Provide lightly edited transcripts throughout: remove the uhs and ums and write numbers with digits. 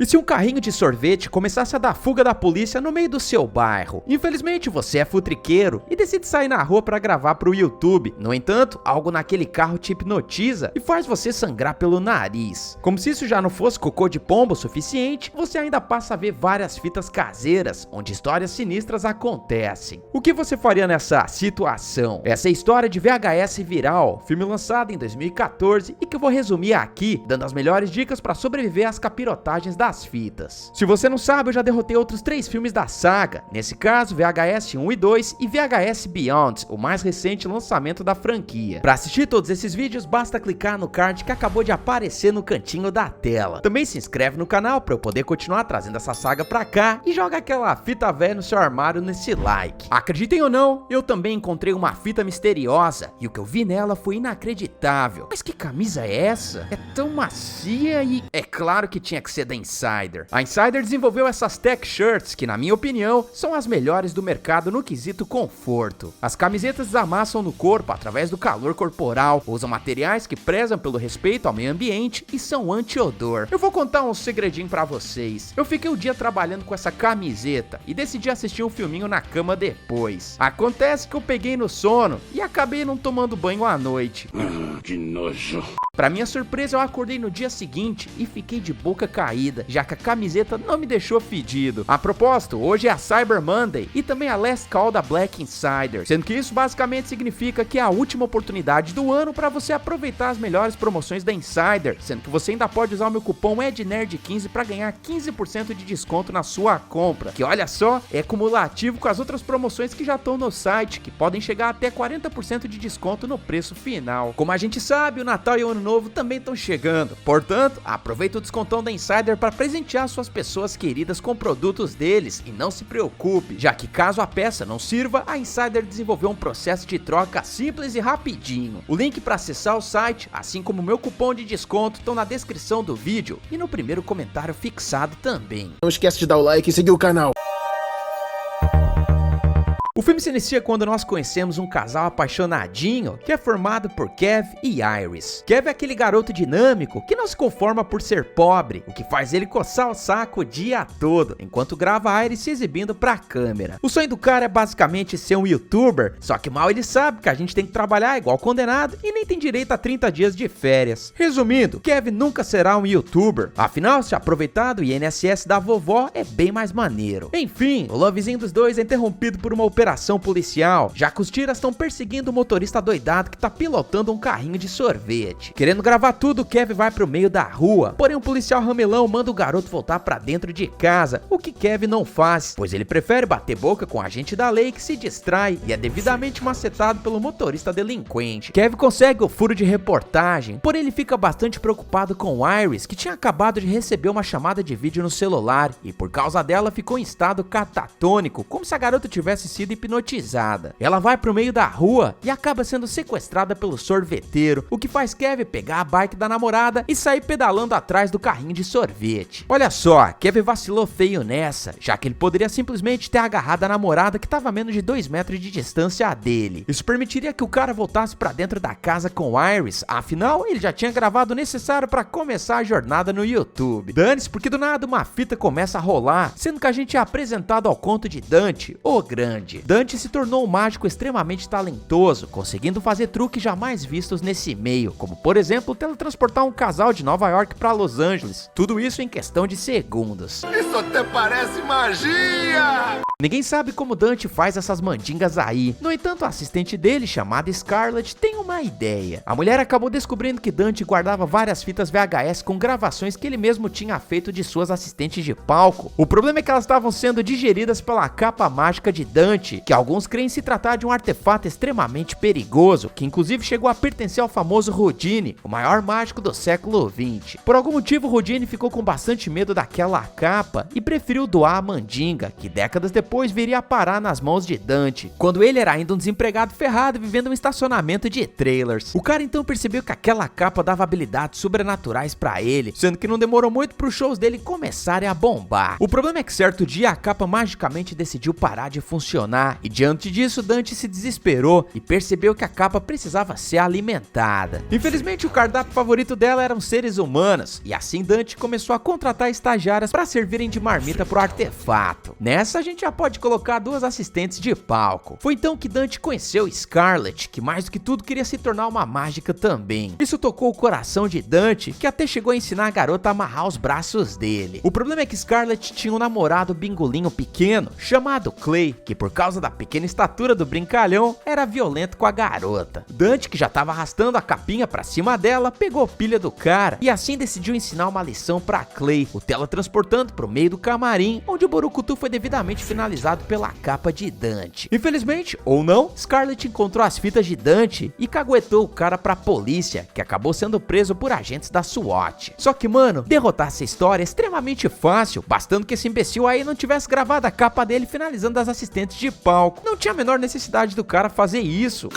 E se um carrinho de sorvete começasse a dar fuga da polícia no meio do seu bairro? Infelizmente você é futriqueiro e decide sair na rua para gravar pro YouTube. No entanto, algo naquele carro te hipnotiza e faz você sangrar pelo nariz. Como se isso já não fosse cocô de pombo o suficiente, você ainda passa a ver várias fitas caseiras, onde histórias sinistras acontecem. O que você faria nessa situação? Essa é a história de VHS Viral, filme lançado em 2014 e que eu vou resumir aqui, dando as melhores dicas para sobreviver às capirotagens das fitas. Se você não sabe, eu já derrotei outros 3 filmes da saga, nesse caso VHS 1 e 2 e VHS Beyond, o mais recente lançamento da franquia. Para assistir todos esses vídeos, basta clicar no card que acabou de aparecer no cantinho da tela. Também se inscreve no canal para eu poder continuar trazendo essa saga pra cá e joga aquela fita velha no seu armário nesse like. Acreditem ou não, eu também encontrei uma fita misteriosa e o que eu vi nela foi inacreditável. Mas que camisa é essa? É tão macia e é claro que tinha que ser da Insider. A Insider desenvolveu essas tech shirts que, na minha opinião, são as melhores do mercado no quesito conforto. As camisetas desamassam no corpo através do calor corporal, usam materiais que prezam pelo respeito ao meio ambiente e são anti-odor. Eu vou contar um segredinho pra vocês. Eu fiquei o dia trabalhando com essa camiseta e decidi assistir um filminho na cama depois. Acontece que eu peguei no sono e acabei não tomando banho à noite. Que nojo. Pra minha surpresa, eu acordei no dia seguinte e fiquei de boca caída, já que a camiseta não me deixou fedido. A propósito, hoje é a Cyber Monday e também a Last Call da Black Insider, sendo que isso basicamente significa que é a última oportunidade do ano para você aproveitar as melhores promoções da Insider, sendo que você ainda pode usar o meu cupom EDNERD15 para ganhar 15% de desconto na sua compra, que olha só, é cumulativo com as outras promoções que já estão no site, que podem chegar até 40% de desconto no preço final. Como a gente sabe, o Natal e o Ano Novo também estão chegando, portanto, aproveita o descontão da Insider para presentear suas pessoas queridas com produtos deles e não se preocupe, já que caso a peça não sirva, a Insider desenvolveu um processo de troca simples e rapidinho. O link para acessar o site, assim como o meu cupom de desconto, estão na descrição do vídeo e no primeiro comentário fixado também. Não esquece de dar o like e seguir o canal. O filme se inicia quando nós conhecemos um casal apaixonadinho que é formado por Kev e Iris. Kev é aquele garoto dinâmico que não se conforma por ser pobre, o que faz ele coçar o saco o dia todo, enquanto grava a Iris se exibindo pra câmera. O sonho do cara é basicamente ser um youtuber, só que mal ele sabe que a gente tem que trabalhar igual condenado e nem tem direito a 30 dias de férias. Resumindo, Kev nunca será um youtuber, afinal se aproveitar do INSS da vovó é bem mais maneiro. Enfim, o lovezinho dos dois é interrompido por uma operação policial, já que os tiras estão perseguindo o motorista doidado que tá pilotando um carrinho de sorvete. Querendo gravar tudo, Kev vai pro meio da rua, porém um policial ramelão manda o garoto voltar pra dentro de casa, o que Kev não faz, pois ele prefere bater boca com o agente da lei que se distrai e é devidamente macetado pelo motorista delinquente. Kev consegue o furo de reportagem, porém ele fica bastante preocupado com Iris, que tinha acabado de receber uma chamada de vídeo no celular e por causa dela ficou em estado catatônico, como se a garota tivesse sido hipnotizada. Ela vai pro meio da rua e acaba sendo sequestrada pelo sorveteiro, o que faz Kev pegar a bike da namorada e sair pedalando atrás do carrinho de sorvete. Olha só, Kev vacilou feio nessa, já que ele poderia simplesmente ter agarrado a namorada que estava a menos de 2 metros de distância dele. Isso permitiria que o cara voltasse pra dentro da casa com Iris, afinal ele já tinha gravado o necessário para começar a jornada no YouTube. Dane-se, porque do nada uma fita começa a rolar, sendo que a gente é apresentado ao conto de Dante, o Grande. Dante se tornou um mágico extremamente talentoso, conseguindo fazer truques jamais vistos nesse meio, como por exemplo teletransportar um casal de Nova York para Los Angeles, tudo isso em questão de segundos. Isso até parece magia! Ninguém sabe como Dante faz essas mandingas aí. No entanto, a assistente dele, chamada Scarlett, tem uma ideia. A mulher acabou descobrindo que Dante guardava várias fitas VHS com gravações que ele mesmo tinha feito de suas assistentes de palco. O problema é que elas estavam sendo digeridas pela capa mágica de Dante, que alguns creem se tratar de um artefato extremamente perigoso, que inclusive chegou a pertencer ao famoso Houdini, o maior mágico do século XX. Por algum motivo, Houdini ficou com bastante medo daquela capa e preferiu doar a mandinga, que décadas depois viria a parar nas mãos de Dante, quando ele era ainda um desempregado ferrado vivendo um estacionamento de trailers. O cara então percebeu que aquela capa dava habilidades sobrenaturais pra ele, sendo que não demorou muito para os shows dele começarem a bombar. O problema é que certo dia a capa magicamente decidiu parar de funcionar, alimentar. E diante disso, Dante se desesperou e percebeu que a capa precisava ser alimentada. Infelizmente, o cardápio favorito dela eram seres humanos, e assim Dante começou a contratar estagiárias para servirem de marmita pro artefato. Nessa, a gente já pode colocar 2 assistentes de palco. Foi então que Dante conheceu Scarlet, que mais do que tudo queria se tornar uma mágica também. Isso tocou o coração de Dante, que até chegou a ensinar a garota a amarrar os braços dele. O problema é que Scarlet tinha um namorado bingolinho pequeno, chamado Clay, que por causa da pequena estatura do brincalhão, era violento com a garota. Dante, que já estava arrastando a capinha pra cima dela, pegou pilha do cara e assim decidiu ensinar uma lição pra Clay, o teletransportando pro meio do camarim, onde o Borucutu foi devidamente finalizado pela capa de Dante. Infelizmente, ou não, Scarlet encontrou as fitas de Dante e caguetou o cara pra polícia, que acabou sendo preso por agentes da SWAT. Só que, mano, derrotar essa história é extremamente fácil, bastando que esse imbecil aí não tivesse gravado a capa dele finalizando as assistentes de palco. Não tinha a menor necessidade do cara fazer isso.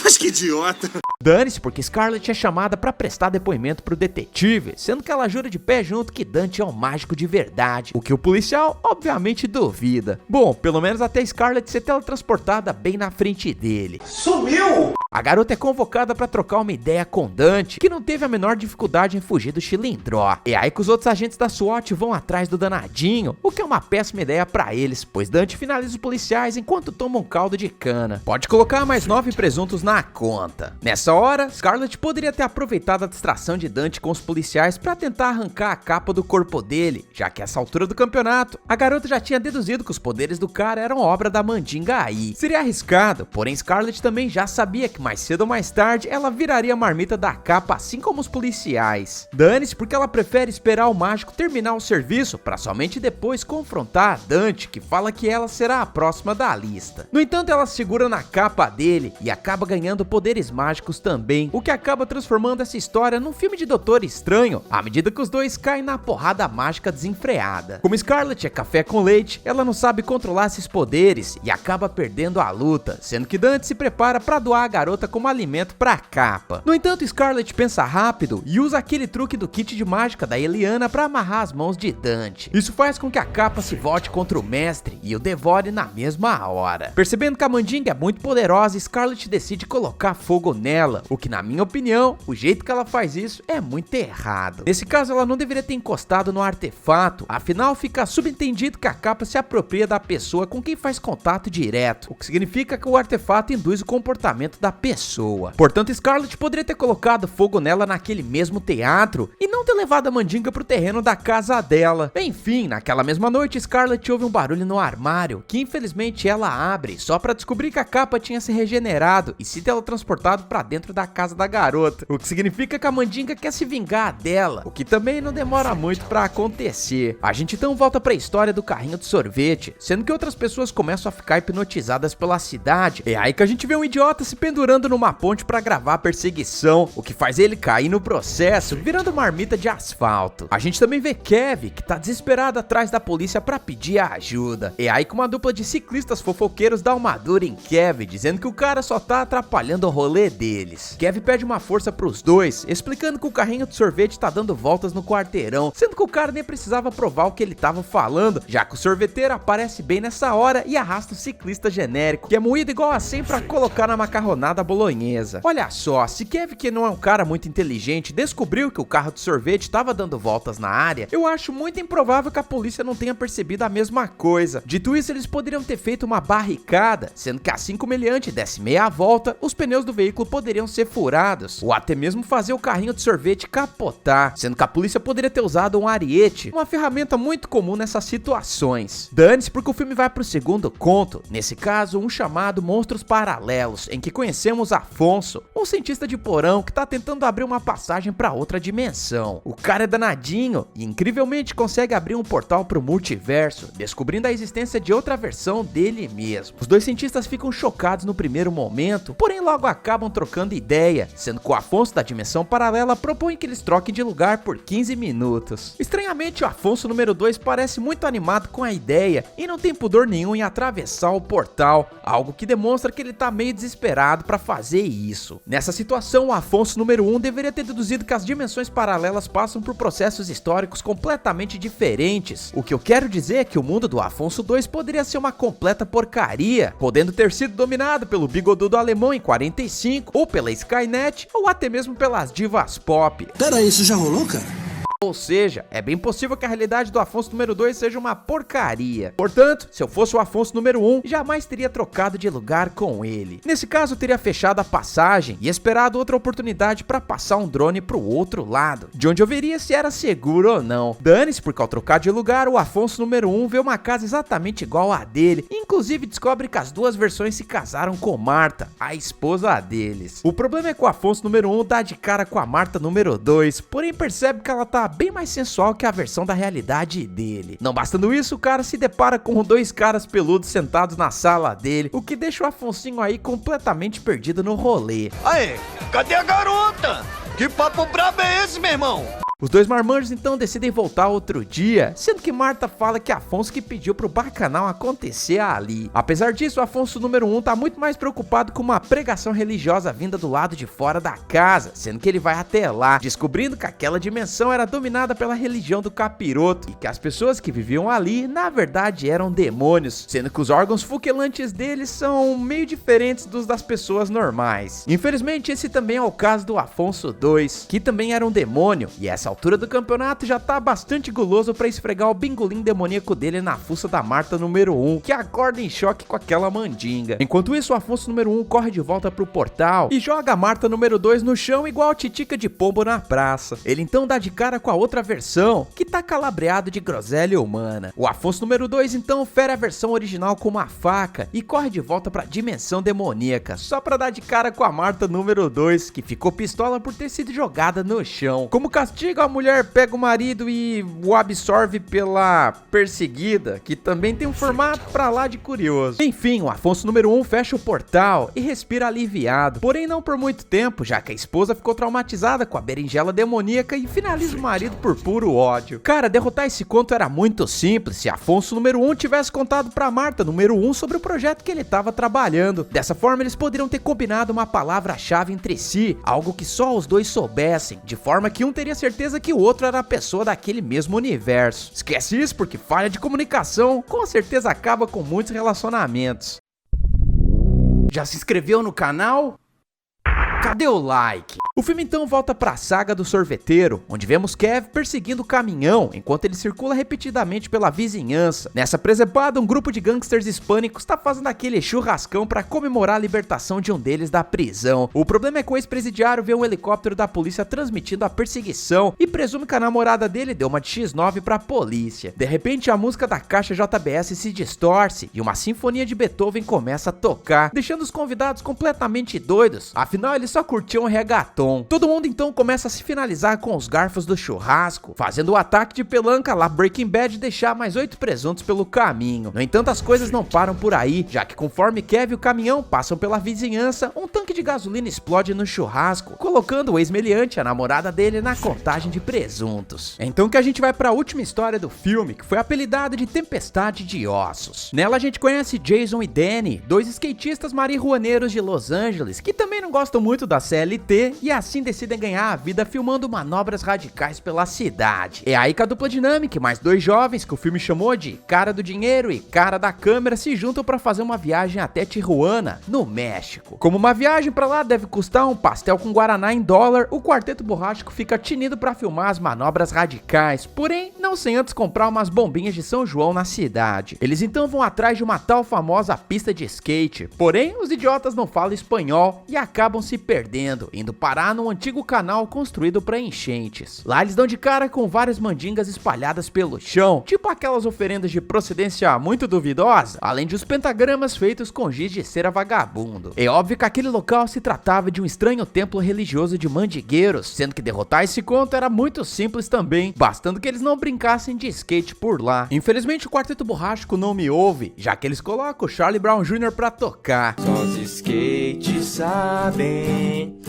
Mas que idiota. Dane-se, porque Scarlet é chamada pra prestar depoimento pro detetive, sendo que ela jura de pé junto que Dante é um mágico de verdade, o que o policial obviamente duvida. Bom, pelo menos até Scarlet ser teletransportada bem na frente dele. Sumiu! A garota é convocada pra trocar uma ideia com Dante, que não teve a menor dificuldade em fugir do Chilindró. É aí que os outros agentes da SWAT vão atrás do danadinho, o que é uma péssima ideia pra eles, pois Dante finaliza os policiais enquanto toma um caldo de cana. Pode colocar mais 9 presuntos na conta. Nessa hora, Scarlet poderia ter aproveitado a distração de Dante com os policiais pra tentar arrancar a capa do corpo dele, já que a essa altura do campeonato, a garota já tinha deduzido que os poderes do cara eram obra da Mandinga aí. Seria arriscado, porém Scarlet também já sabia que mais cedo ou mais tarde ela viraria a marmita da capa, assim como os policiais. Dane-se, porque ela prefere esperar o mágico terminar o serviço pra somente depois confrontar a Dante, que fala que ela será a próxima da lista. No entanto, ela segura na capa dele e acaba ganhando poderes mágicos também, o que acaba transformando essa história num filme de Doutor Estranho, à medida que os dois caem na porrada mágica desenfreada. Como Scarlet é café com leite, ela não sabe controlar esses poderes e acaba perdendo a luta, sendo que Dante se prepara pra doar a garota como alimento pra capa. No entanto, Scarlet pensa rápido e usa aquele truque do kit de mágica da Eliana pra amarrar as mãos de Dante. Isso faz com que a capa se volte contra o mestre e o devore na mesma hora. Percebendo que a Mandinga é muito poderosa, Scarlet decide colocar fogo nela, o que, na minha opinião, o jeito que ela faz isso é muito errado. Nesse caso, ela não deveria ter encostado no artefato, afinal fica subentendido que a capa se apropria da pessoa com quem faz contato direto, o que significa que o artefato induz o comportamento da pessoa. Portanto, Scarlet poderia ter colocado fogo nela naquele mesmo teatro e não ter levado a Mandinga pro terreno da casa dela. Enfim, naquela mesma noite, Scarlet ouve um barulho no armário, que infelizmente ela abre, só pra descobrir que a capa tinha se regenerado e se teletransportado pra dentro da casa da garota, o que significa que a Mandinga quer se vingar dela, o que também não demora muito pra acontecer. A gente então volta pra história do carrinho de sorvete, sendo que outras pessoas começam a ficar hipnotizadas pela cidade. É aí que a gente vê um idiota se pendurando numa ponte pra gravar a perseguição, o que faz ele cair no processo, virando marmita de asfalto. A gente também vê Kev, que tá desesperado atrás da polícia pra pedir ajuda. É aí que uma dupla de ciclistas fofoqueiros dá uma dura em Kev, dizendo que o cara só tá atrapalhando o rolê deles. Kev pede uma força pros dois, explicando que o carrinho de sorvete tá dando voltas no quarteirão, sendo que o cara nem precisava provar o que ele tava falando, já que o sorveteiro aparece bem nessa hora e arrasta o ciclista genérico, que é moído igual a 100 pra colocar na macarronada bolonhesa. Olha só, se Kev, que não é um cara muito inteligente, descobriu que o carro de sorvete tava dando voltas na área, eu acho muito improvável que a polícia não tenha percebido a mesma coisa. Dito isso, eles poderiam ter feito uma barricada, sendo que assim como ele antes desse meia volta, os pneus do veículo poderiam ser furados, ou até mesmo fazer o carrinho de sorvete capotar, sendo que a polícia poderia ter usado um ariete, uma ferramenta muito comum nessas situações. Dane-se, porque o filme vai pro segundo conto, nesse caso um chamado Monstros Paralelos, em que conhecemos Afonso, um cientista de porão que tá tentando abrir uma passagem pra outra dimensão. O cara é danadinho e incrivelmente consegue abrir um portal pro multiverso, descobrindo a existência de outra versão dele mesmo. Os dois cientistas ficam chocados no primeiro momento, porém logo acabam trocando ideia, sendo que o Afonso da dimensão paralela propõe que eles troquem de lugar por 15 minutos. Estranhamente, o Afonso número 2 parece muito animado com a ideia e não tem pudor nenhum em atravessar o portal, algo que demonstra que ele tá meio desesperado pra fazer isso. Nessa situação, o Afonso número 1 deveria ter deduzido que as dimensões paralelas passam por processos históricos completamente diferentes. O que eu quero dizer é que o mundo do Afonso 2 poderia ser uma completa porcaria, podendo ter sido dominado pelo bigodudo alemão em 45, ou pela Skynet, ou até mesmo pelas divas pop. Pera aí, isso já rolou, cara? Ou seja, é bem possível que a realidade do Afonso número 2 seja uma porcaria. Portanto, se eu fosse o Afonso número 1, jamais teria trocado de lugar com ele. Nesse caso, eu teria fechado a passagem e esperado outra oportunidade para passar um drone pro outro lado, de onde eu veria se era seguro ou não. Dane-se, porque ao trocar de lugar, o Afonso número 1 vê uma casa exatamente igual à dele, e inclusive descobre que as duas versões se casaram com Marta, a esposa deles. O problema é que o Afonso número 1 dá de cara com a Marta número 2, porém percebe que ela tá bem mais sensual que a versão da realidade dele. Não bastando isso, o cara se depara com dois caras peludos sentados na sala dele, o que deixa o Afonsinho aí completamente perdido no rolê. Aê, cadê a garota? Que papo brabo é esse, meu irmão? Os dois marmanjos então decidem voltar outro dia, sendo que Marta fala que é Afonso que pediu pro bacanal acontecer ali. Apesar disso, o Afonso número 1 tá muito mais preocupado com uma pregação religiosa vinda do lado de fora da casa, sendo que ele vai até lá, descobrindo que aquela dimensão era dominada pela religião do capiroto e que as pessoas que viviam ali, na verdade, eram demônios, sendo que os órgãos fuquelantes deles são meio diferentes dos das pessoas normais. Infelizmente, esse também é o caso do Afonso 2, que também era um demônio, e essa altura do campeonato já tá bastante guloso pra esfregar o bingolim demoníaco dele na fuça da Marta número 1, que acorda em choque com aquela mandinga. Enquanto isso, o Afonso número 1 corre de volta pro portal e joga a Marta número 2 no chão igual a titica de pombo na praça. Ele então dá de cara com a outra versão, que tá calabreado de groselha humana. O Afonso número 2 então fere a versão original com uma faca e corre de volta pra dimensão demoníaca, só pra dar de cara com a Marta número 2, que ficou pistola por ter sido jogada no chão. Como castigo, a mulher pega o marido e o absorve pela perseguida, que também tem um formato pra lá de curioso. Enfim, o Afonso número 1 fecha o portal e respira aliviado, porém não por muito tempo, já que a esposa ficou traumatizada com a berinjela demoníaca e finaliza o marido por puro ódio. Cara, derrotar esse conto era muito simples se Afonso número 1 tivesse contado pra Marta número 1 sobre o projeto que ele estava trabalhando. Dessa forma, eles poderiam ter combinado uma palavra-chave entre si, algo que só os dois soubessem, de forma que um teria certeza que o outro era a pessoa daquele mesmo universo. Esquece isso, porque falha de comunicação com certeza acaba com muitos relacionamentos. Já se inscreveu no canal? Cadê o like? O filme então volta pra saga do sorveteiro, onde vemos Kev perseguindo o caminhão, enquanto ele circula repetidamente pela vizinhança. Nessa presepada, um grupo de gangsters hispânicos tá fazendo aquele churrascão pra comemorar a libertação de um deles da prisão. O problema é que o ex-presidiário vê um helicóptero da polícia transmitindo a perseguição e presume que a namorada dele deu uma de X9 pra polícia. De repente, a música da caixa JBS se distorce e uma sinfonia de Beethoven começa a tocar, deixando os convidados completamente doidos, afinal eles só curtiam reggaeton. Todo mundo então começa a se finalizar com os garfos do churrasco, fazendo o ataque de pelanca lá Breaking Bad deixar mais 8 presuntos pelo caminho. No entanto, as coisas não param por aí, já que conforme Kev e o caminhão passam pela vizinhança, um tanque de gasolina explode no churrasco, colocando o ex-meliante, a namorada dele, na contagem de presuntos. É então que a gente vai para a última história do filme, que foi apelidada de Tempestade de Ossos. Nela a gente conhece Jason e Danny, dois skatistas marihuaneiros de Los Angeles, que também não gostam muito da CLT e assim decidem ganhar a vida filmando manobras radicais pela cidade. É aí que a dupla dinâmica e mais dois jovens, que o filme chamou de cara do dinheiro e cara da câmera, se juntam para fazer uma viagem até Tijuana, no México. Como uma viagem para lá deve custar um pastel com guaraná em dólar, o quarteto borrástico fica tinido para filmar as manobras radicais, porém não sem antes comprar umas bombinhas de São João na cidade. Eles então vão atrás de uma tal famosa pista de skate, porém os idiotas não falam espanhol e acabam se perdendo, indo parar num antigo canal construído para enchentes. Lá eles dão de cara com várias mandingas espalhadas pelo chão, tipo aquelas oferendas de procedência muito duvidosa, além de os pentagramas feitos com giz de cera vagabundo. É óbvio que aquele local se tratava de um estranho templo religioso de mandigueiros, sendo que derrotar esse conto era muito simples também, bastando que eles não brincassem de skate por lá. Infelizmente o quarteto borrástico não me ouve, já que eles colocam o Charlie Brown Jr. pra tocar. Só os skates sabem.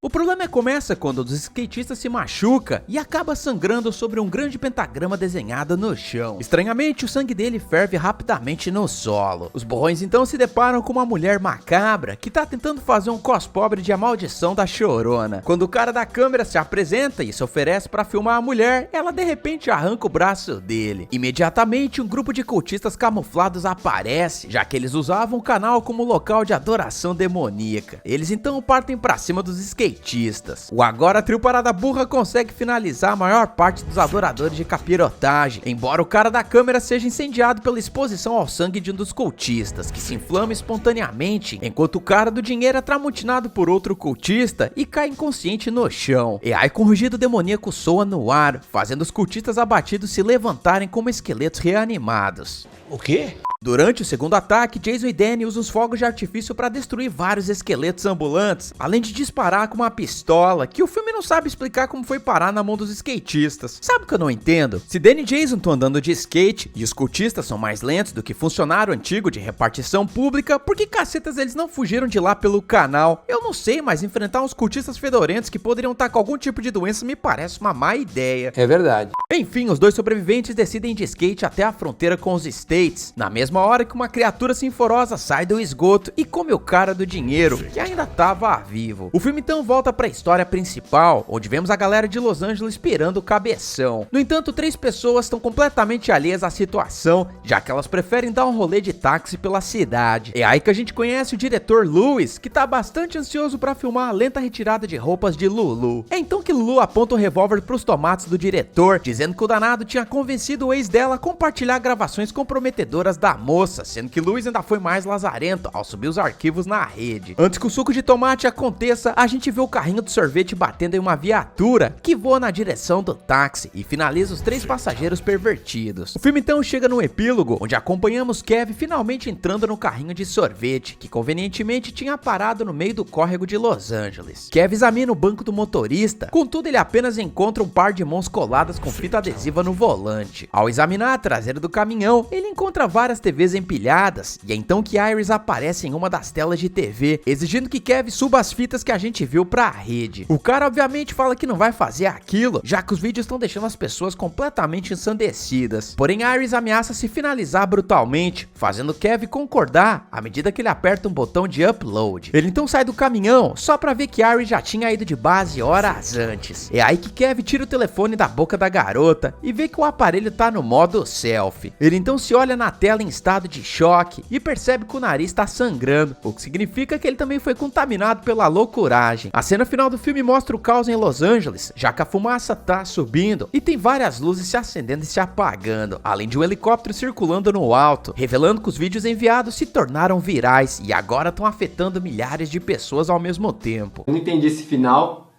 O problema começa quando um dos skatistas se machuca e acaba sangrando sobre um grande pentagrama desenhado no chão. Estranhamente, o sangue dele ferve rapidamente no solo. Os borrões então se deparam com uma mulher macabra que tá tentando fazer um cospobre de A Maldição da Chorona. Quando o cara da câmera se apresenta e se oferece para filmar a mulher, ela de repente arranca o braço dele. Imediatamente, um grupo de cultistas camuflados aparece, já que eles usavam o canal como local de adoração demoníaca. Eles então partem pra cima dos skatistas. O agora trio Parada Burra consegue finalizar a maior parte dos adoradores de capirotagem, embora o cara da câmera seja incendiado pela exposição ao sangue de um dos cultistas, que se inflama espontaneamente, enquanto o cara do dinheiro é tramontinado por outro cultista e cai inconsciente no chão. E aí com o rugido demoníaco soa no ar, fazendo os cultistas abatidos se levantarem como esqueletos reanimados. O quê? Durante o segundo ataque, Jason e Danny usam os fogos de artifício para destruir vários esqueletos ambulantes, além de disparar com uma pistola, que o filme não sabe explicar como foi parar na mão dos skatistas. Sabe o que eu não entendo? Se Danny e Jason estão andando de skate e os cultistas são mais lentos do que funcionário antigo de repartição pública, por que cacetas eles não fugiram de lá pelo canal? Eu não sei, mas enfrentar uns cultistas fedorentos que poderiam estar com algum tipo de doença me parece uma má ideia. É verdade. Enfim, os dois sobreviventes decidem de skate até a fronteira com os States, na mesma hora que uma criatura sinforosa sai do esgoto e come o cara do dinheiro, que ainda estava vivo. O filme então volta para a história principal, onde vemos a galera de Los Angeles esperando o cabeção. No entanto, 3 pessoas estão completamente alheias à situação, já que elas preferem dar um rolê de táxi pela cidade. É aí que a gente conhece o diretor Lewis, que tá bastante ansioso para filmar a lenta retirada de roupas de Lulu. É então que Lulu aponta o revólver pros tomates do diretor, dizendo que o danado tinha convencido o ex dela a compartilhar gravações comprometedoras da moça, sendo que Lewis ainda foi mais lazarento ao subir os arquivos na rede. Antes que o suco de tomate aconteça, a gente vê o carrinho do sorvete batendo em uma viatura que voa na direção do táxi e finaliza os 3 passageiros pervertidos. O filme então chega no epílogo, onde acompanhamos Kev finalmente entrando no carrinho de sorvete, que convenientemente tinha parado no meio do córrego de Los Angeles. Kev examina o banco do motorista, contudo ele apenas encontra um par de mãos coladas com fita adesiva no volante. Ao examinar a traseira do caminhão, ele encontra várias TVs empilhadas, e é então que Iris aparece em uma das telas de TV, exigindo que Kev suba as fitas que a gente viu pra rede. O cara obviamente fala que não vai fazer aquilo, já que os vídeos estão deixando as pessoas completamente ensandecidas. Porém, Iris ameaça se finalizar brutalmente, fazendo Kev concordar à medida que ele aperta um botão de upload. Ele então sai do caminhão, só pra ver que Iris já tinha ido de base horas antes. É aí que Kev tira o telefone da boca da garota e vê que o aparelho tá no modo selfie. Ele então se olha na tela em estado de choque e percebe que o nariz está sangrando, o que significa que ele também foi contaminado pela loucuragem. A cena final do filme mostra o caos em Los Angeles, já que a fumaça tá subindo e tem várias luzes se acendendo e se apagando, além de um helicóptero circulando no alto, revelando que os vídeos enviados se tornaram virais e agora estão afetando milhares de pessoas ao mesmo tempo. Eu não entendi esse final.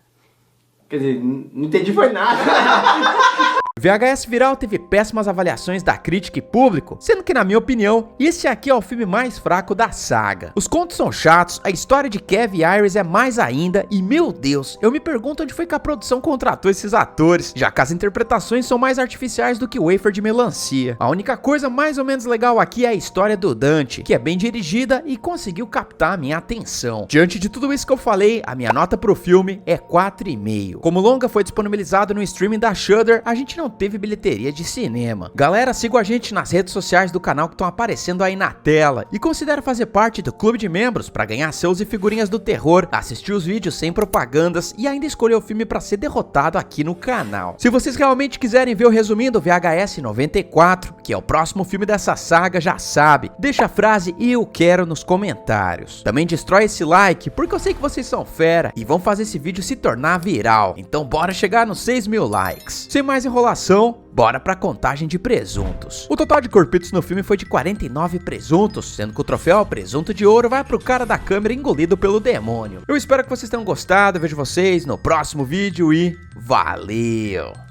Quer dizer, não entendi foi nada. VHS Viral teve péssimas avaliações da crítica e público, sendo que, na minha opinião, esse aqui é o filme mais fraco da saga. Os contos são chatos, a história de Kev e Iris é mais ainda, e meu Deus, eu me pergunto onde foi que a produção contratou esses atores, já que as interpretações são mais artificiais do que o wafer de melancia. A única coisa mais ou menos legal aqui é a história do Dante, que é bem dirigida e conseguiu captar a minha atenção. Diante de tudo isso que eu falei, a minha nota pro filme é 4,5. Como o longa foi disponibilizado no streaming da Shudder, a gente não teve bilheteria de cinema. Galera, siga a gente nas redes sociais do canal que estão aparecendo aí na tela e considere fazer parte do clube de membros para ganhar seus e figurinhas do terror, assistir os vídeos sem propagandas e ainda escolher o filme para ser derrotado aqui no canal. Se vocês realmente quiserem ver o resumindo VHS 94, que é o próximo filme dessa saga, já sabe, deixa a frase "eu quero" nos comentários. Também destrói esse like, porque eu sei que vocês são fera e vão fazer esse vídeo se tornar viral. Então bora chegar nos 6.000 likes. Sem mais enrolação, bora pra contagem de presuntos. O total de corpitos no filme foi de 49 presuntos, sendo que o troféu presunto de ouro vai pro cara da câmera engolido pelo demônio. Eu espero que vocês tenham gostado, eu vejo vocês no próximo vídeo e valeu!